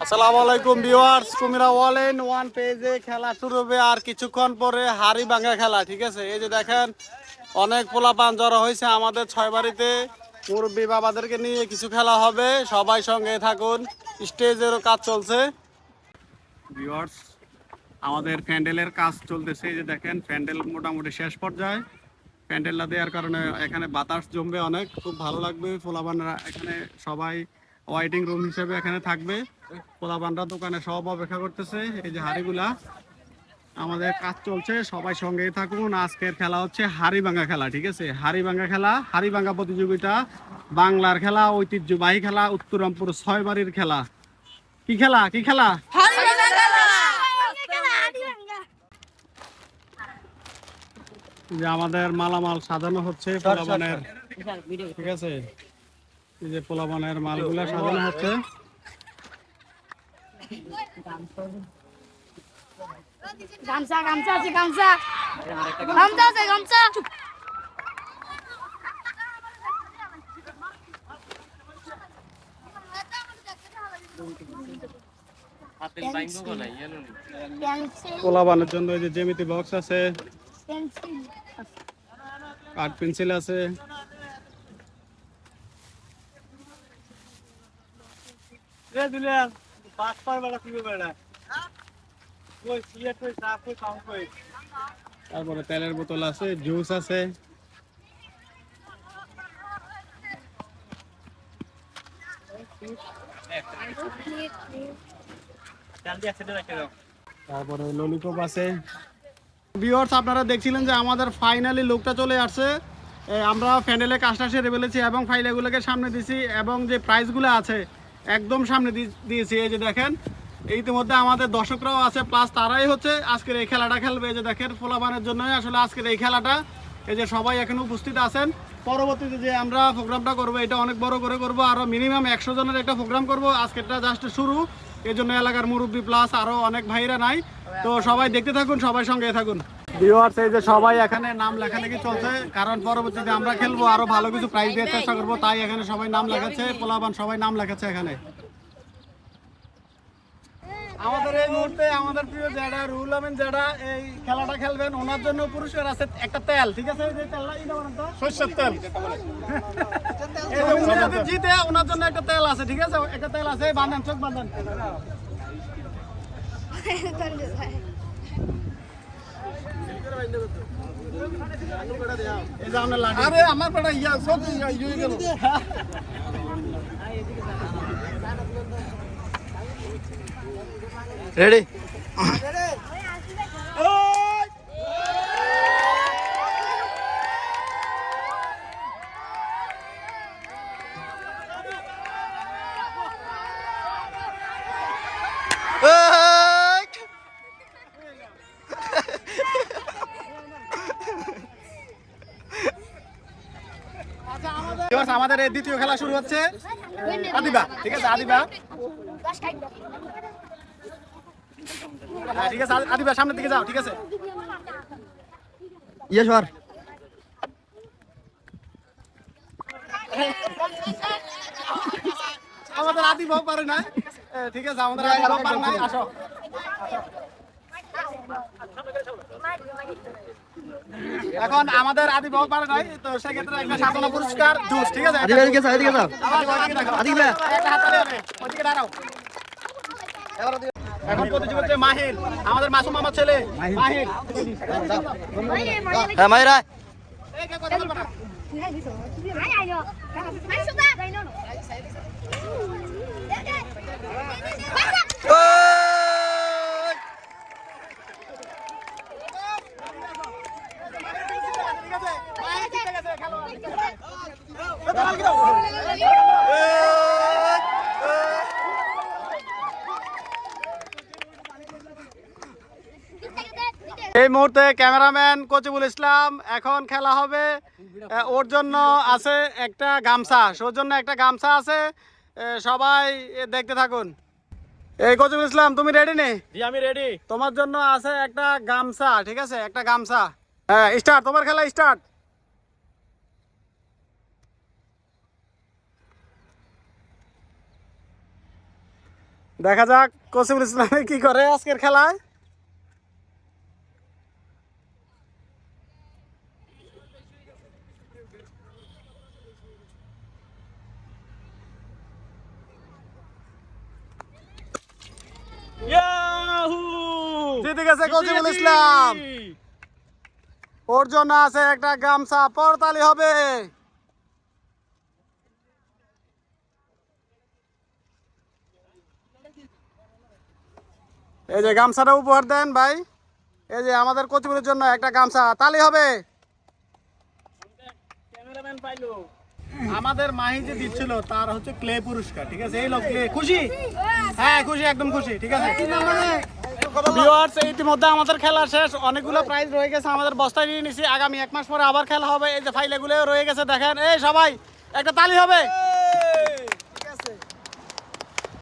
আসসালামু আলাইকুম viewers, Kumira all in one পেজে খেলা শুরু হবে আর কিছুক্ষণ পরে হাড়ি ভাঙা খেলা। ঠিক আছে, এই যে দেখেন অনেক পোলাপান জড়ো হয়েছে আমাদের ছয় বাড়িতে। মুরব্বী বাবাদেরকে নিয়ে কিছু খেলা হবে, সবাই সঙ্গে থাকুন। স্টেজেরও কাজ চলছে। ভিউয়ার্স, আমাদের প্যান্ডেলের কাজ চলতেছে। এই যে দেখেন প্যান্ডেল মোটামুটি শেষ পর্যায়ে। প্যান্ডেলটা দেওয়ার কারণে এখানে বাতাস জমবে অনেক, খুব ভালো লাগবে। পোলাপানরা এখানে সবাই ওয়াইটিং রুম হিসেবে এখানে থাকবে। পোলাপানরা দোকানে সব অপেক্ষা করতেছে। এই যে হাড়িগুলা, আমাদের কাজ চলছে, সবাই সঙ্গেই থাকুন। আজকের খেলা হচ্ছে হাড়ি ভাঙা খেলা। ঠিক আছে, হাড়ি ভাঙা খেলা, হাড়ি ভাঙা প্রতিযোগিতা, বাংলার খেলা, ঐতিহ্যবাহী খেলা, উত্তরামপুর ছয় বাড়ির খেলা। কি খেলা? কি খেলা? যে আমাদের মালামাল সাজানো হচ্ছে পোলাপানের। ঠিক আছে, এই যে পোলাপানের মালগুলা সাজানো হচ্ছে। গামছা গামছা আছে, গামছা গামছা আছে, গামছা। পোলাপানের জন্য এই যে জ্যামিতি বক্স আছে, কাঠ পেন্সিল আছে। তারপরে তেলের বোতল আছে, জুস আছে। তারপরে ললিপপ আছে। ভিউয়ার্স, আপনারা দেখছিলেন যে আমাদের ফাইনালি লুকটা চলে আসছে। আমরা প্যান্ডেলে কাজটা সেরে ফেলেছি এবং ফাইলগুলোকে সামনে দিয়েছি এবং যে প্রাইজগুলো আছে একদম সামনে দিয়েছি। এই যে দেখেন, ইতিমধ্যে আমাদের দর্শকরাও আছে, প্লাস তারাই হচ্ছে আজকের এই খেলাটা খেলবে। এই যে দেখেন, পোলাপানের জন্যই আসলে আজকের এই খেলাটা। এই যে সবাই এখানে উপস্থিত আছেন। পরবর্তীতে যে আমরা প্রোগ্রামটা করব, এটা অনেক বড় করে করব, আরও মিনিমাম 100 জনের একটা প্রোগ্রাম করব। আজকেরটা জাস্ট শুরু, এই জন্য এলাকার মুরব্বী প্লাস আরও অনেক ভাইরা নাই। তো সবাই দেখতে থাকুন, সবাই সঙ্গে থাকুন। ভিউয়ার্স, এই যে সবাই এখানে নাম লেখালেখি চলছে, কারণ পরবর্তীতে আমরা খেলবো, আরো ভালো কিছু প্রাইজ দেওয়ার চেষ্টা করবো, তাই এখানে সবাই নাম লেখাচ্ছে। পোলাপান সবাই নাম লেখাচ্ছে এখানে। আমাদের এই মুহূর্তে আমাদের প্রিয় যারা রুহুল আমিন যারা এই খেলাটা খেলবেন, ওনার জন্য পুরস্কার আছে একটা তেল। ঠিক আছে, এই যে তেলটা সরষের তেল। জিতে ওনার জন্য একটা তেল আছে। ঠিক আছে, একটা তেল আছে, বাঁধেন, চোখ বাঁধেন। আরে আমার বেটা ইয়া সব ইয়ে গেল। রেডি? আমাদের এই দ্বিতীয় খেলা শুরু হচ্ছে। আদিবা, ঠিক আছে, আদিবা। ঠিক আছে, আদিবা সামনের দিকে যাও। ঠিক আছে, ইয়েশ্বর আমাদের আদিবাও পারে না। ঠিক আছে, আমাদের আদিবাও পারে নাই। আসো, এখন আমাদের আদিবাও পারে নাই, তো সেক্ষেত্রে একটা সাধারণ পুরস্কার জুস। ঠিক আছে, এদিকে যাও, এদিকে যাও, এদিকে এখন প্রতিযোগী হচ্ছে মাহির, আমাদের মাসুম মামার ছেলে মাহির। হ্যাঁ মাইরা এই মুহূর্তে ক্যামেরাম্যান কচিবুল ইসলাম, এখন খেলা হবে। ওর জন্য আছে একটা গামছা, ওর জন্য একটা গামছা আছে। সবাই দেখতে থাকুন। এই কচিবুল ইসলাম, তুমি রেডি নে? জি আমি রেডি। তোমার জন্য আছে একটা গামছা। ঠিক আছে, একটা গামছা। হ্যাঁ, স্টার্ট, তোমার খেলা স্টার্ট। দেখা যাক কসিমুল ইসলামে কি করে আজকের খেলায়। জিতে গেছে কসিমুল ইসলাম। ওর জন্য আছে একটা গামছা, পরতালি হবে। এই যে গামছাটা উপহার দেন ভাই, এই যে আমাদের কচিপুরের জন্য একটা গামছা, তালি হবে। আমাদের মাহি যে দিচ্ছিল তার হচ্ছে ক্লে পুরস্কার, ঠিক আছে? এই লোক ক্লে, খুশি? হ্যাঁ খুশি, একদম খুশি, ঠিক আছে। ভিউয়ার্স, ইতিমধ্যে আমাদের খেলা শেষ, অনেকগুলো প্রাইজ রয়ে গেছে আমাদের বস্তায় নিয়ে নিছি। আগামী 1 মাস পরে আবার খেলা হবে। এই যে ফাইলেগুলো রয়ে গেছে দেখেন। এই সবাই একটা তালি হবে।